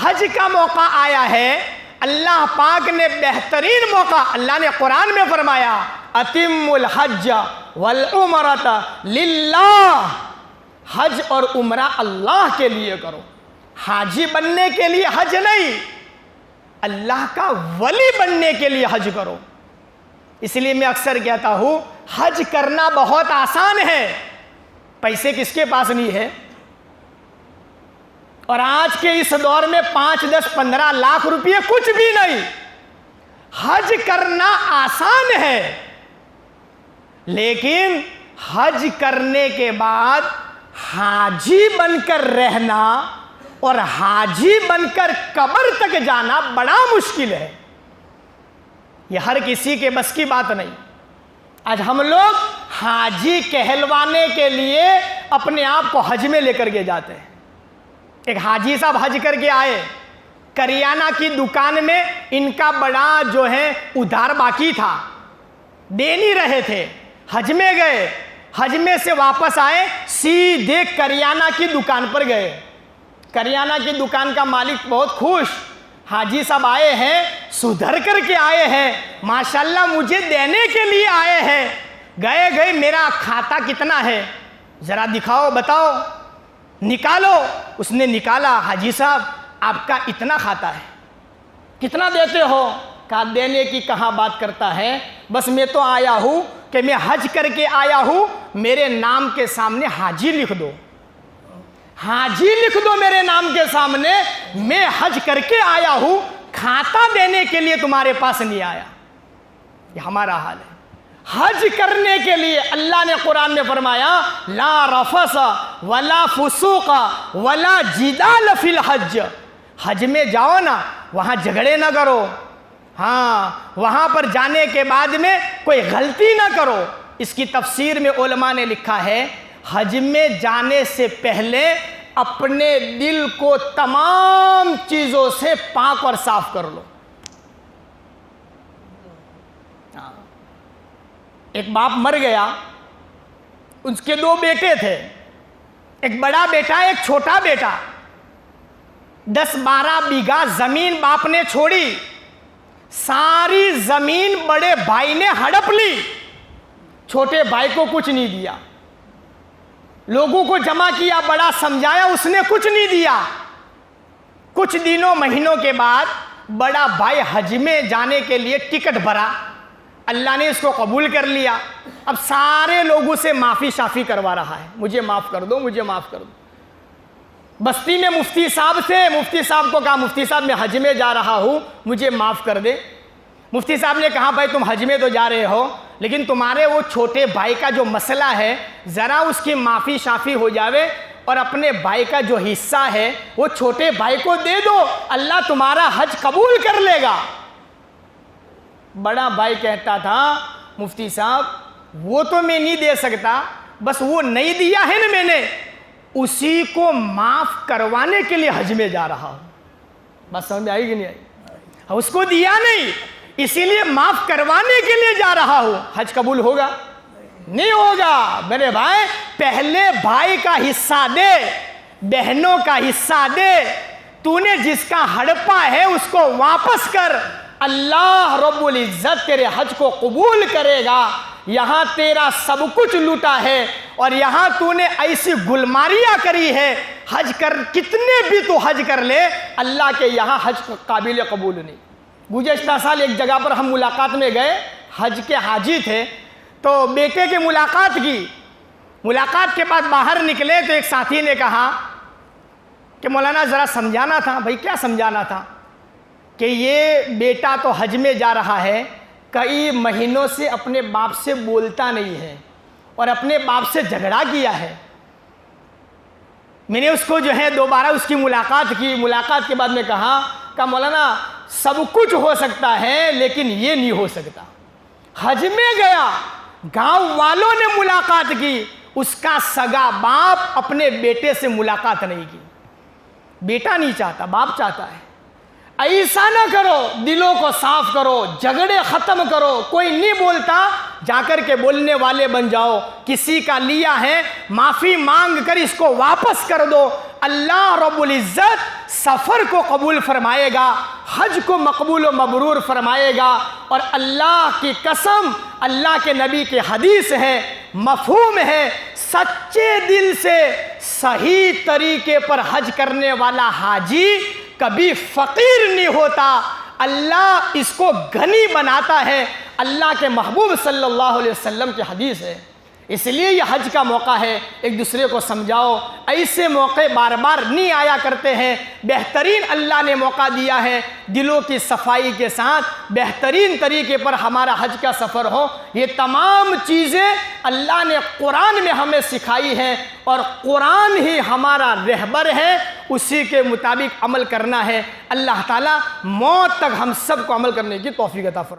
हज का मौका आया है, अल्लाह पाक ने बेहतरीन मौका, अल्लाह ने कुरान में फरमाया अतिमुल हज वल उमरत लिल्लाह, हज और उमरा अल्लाह के लिए करो। हाजी बनने के लिए हज नहीं, अल्लाह का वली बनने के लिए हज करो। इसलिए मैं अक्सर कहता हूं हज करना बहुत आसान है, पैसे किसके पास नहीं है। और आज के इस दौर में 5, 10, 15 लाख रुपये कुछ भी नहीं। हज करना आसान है, लेकिन हज करने के बाद हाजी बनकर रहना और हाजी बनकर कब्र तक जाना बड़ा मुश्किल है। यह हर किसी के बस की बात नहीं। आज हम लोग हाजी कहलवाने के लिए अपने आप को हज में लेकर के जाते हैं। एक हाजी साहब हज करके आए, करियाना की दुकान में इनका बड़ा जो है उधार बाकी था, दे नहीं रहे थे। हज में गए, हज में से वापस आए, सीधे करियाना की दुकान पर गए। करियाना की दुकान का मालिक बहुत खुश, हाजी साहब आए हैं, सुधर करके आए हैं, माशाल्लाह मुझे देने के लिए आए हैं। गए मेरा खाता कितना है जरा दिखाओ, बताओ, निकालो। उसने निकाला, हाजी साहब आपका इतना खाता है, कितना देते हो? कहा देने की कहाँ बात करता है, बस मैं तो आया हूँ कि मैं हज करके आया हूँ, मेरे नाम के सामने हाजी लिख दो, हाजी लिख दो मेरे नाम के सामने, मैं हज करके आया हूँ, खाता देने के लिए तुम्हारे पास नहीं आया। ये हमारा हाल है। हज करने के लिए अल्लाह ने कुरान में फरमाया ला रफस वला फुसूका वला जिदाल फिल हज। हज में जाओ ना, वहाँ झगड़े ना करो, हाँ वहाँ पर जाने के बाद में कोई गलती ना करो। इसकी तफसीर में उलमा ने लिखा है हज में जाने से पहले अपने दिल को तमाम चीज़ों से पाक और साफ कर लो। एक बाप मर गया, उसके 2 बेटे थे, एक बड़ा बेटा एक छोटा बेटा। 10-12 बीघा जमीन बाप ने छोड़ी, सारी जमीन बड़े भाई ने हड़प ली, छोटे भाई को कुछ नहीं दिया। लोगों को जमा किया, बड़ा समझाया, उसने कुछ नहीं दिया। कुछ दिनों महीनों के बाद बड़ा भाई हज में जाने के लिए टिकट भरा, अल्लाह ने इसको कबूल कर लिया। अब सारे लोगों से माफ़ी शाफ़ी करवा रहा है, मुझे माफ़ कर दो, मुझे माफ़ कर दो। बस्ती में मुफ्ती साहब थे, मुफ्ती साहब को कहा मुफ्ती साहब मैं हज में जा रहा हूँ, मुझे माफ़ कर दे। मुफ्ती साहब ने कहा भाई तुम हज में तो जा रहे हो, लेकिन तुम्हारे वो छोटे भाई का जो मसला है ज़रा उसकी माफ़ी शाफ़ी हो जावे और अपने भाई का जो हिस्सा है वो छोटे भाई को दे दो, अल्लाह तुम्हारा हज कबूल कर लेगा। बड़ा भाई कहता था मुफ्ती साहब वो तो मैं नहीं दे सकता, बस वो नहीं दिया है ना मैंने, उसी को माफ़ करवाने के लिए हज में जा रहा हूँ। बस समझ में आई कि नहीं आई? उसको दिया नहीं, इसीलिए माफ़ करवाने के लिए जा रहा हूँ। हज कबूल होगा? नहीं होगा। मेरे भाई पहले भाई का हिस्सा दे, बहनों का हिस्सा दे, तूने जिसका हड़पा है उसको वापस कर, अल्लाह रब्बुल इज़्ज़त तेरे हज को कबूल करेगा। यहाँ तेरा सब कुछ लूटा है और यहाँ तूने ऐसी गुलमारियाँ करी है, हज कर कितने भी तू हज कर ले, अल्लाह के यहाँ हज काबिल कबूल नहीं। गुज़श्ता साल एक जगह पर हम मुलाकात में गए, हज के हाजी थे, तो बेटे की मुलाकात की। मुलाकात के बाद बाहर निकले तो एक साथी ने कहा कि मौलाना ज़रा समझाना था। भाई क्या समझाना था? कि ये बेटा तो हज में जा रहा है, कई महीनों से अपने बाप से बोलता नहीं है और अपने बाप से झगड़ा किया है। मैंने उसको जो है दोबारा उसकी मुलाकात की। मुलाकात के बाद में कहा मौलाना सब कुछ हो सकता है लेकिन ये नहीं हो सकता। हज में गया, गांव वालों ने मुलाकात की, उसका सगा बाप अपने बेटे से मुलाकात नहीं की। बेटा नहीं चाहता, बाप चाहता है। ऐसा ना करो, दिलों को साफ करो, झगड़े खत्म करो। कोई नहीं बोलता, जाकर के बोलने वाले बन जाओ। किसी का लिया है, माफ़ी मांग कर इसको वापस कर दो। अल्लाह रब्बुल इज़्ज़त सफ़र को कबूल फरमाएगा, हज को मकबूल व मबरूर फरमाएगा। और अल्लाह की कसम, अल्लाह के नबी की हदीस है, मफ़हूम है, सच्चे दिल से सही तरीके पर हज करने वाला हाजी कभी फ़कीर नहीं होता, अल्लाह इसको गनी बनाता है। अल्लाह के महबूब सल्लल्लाहु अलैहि वसल्लम की हदीस है। इसलिए ये हज का मौका है, एक दूसरे को समझाओ। ऐसे मौके बार बार नहीं आया करते हैं। बेहतरीन अल्लाह ने मौका दिया है, दिलों की सफाई के साथ बेहतरीन तरीके पर हमारा हज का सफ़र हो। ये तमाम चीज़ें अल्लाह ने कुरान में हमें सिखाई हैं और कुरान ही हमारा रहबर है, उसी के मुताबिक अमल करना है। अल्लाह ताला मौत तक हम सब को अमल करने की तौफीक अता फरमाए।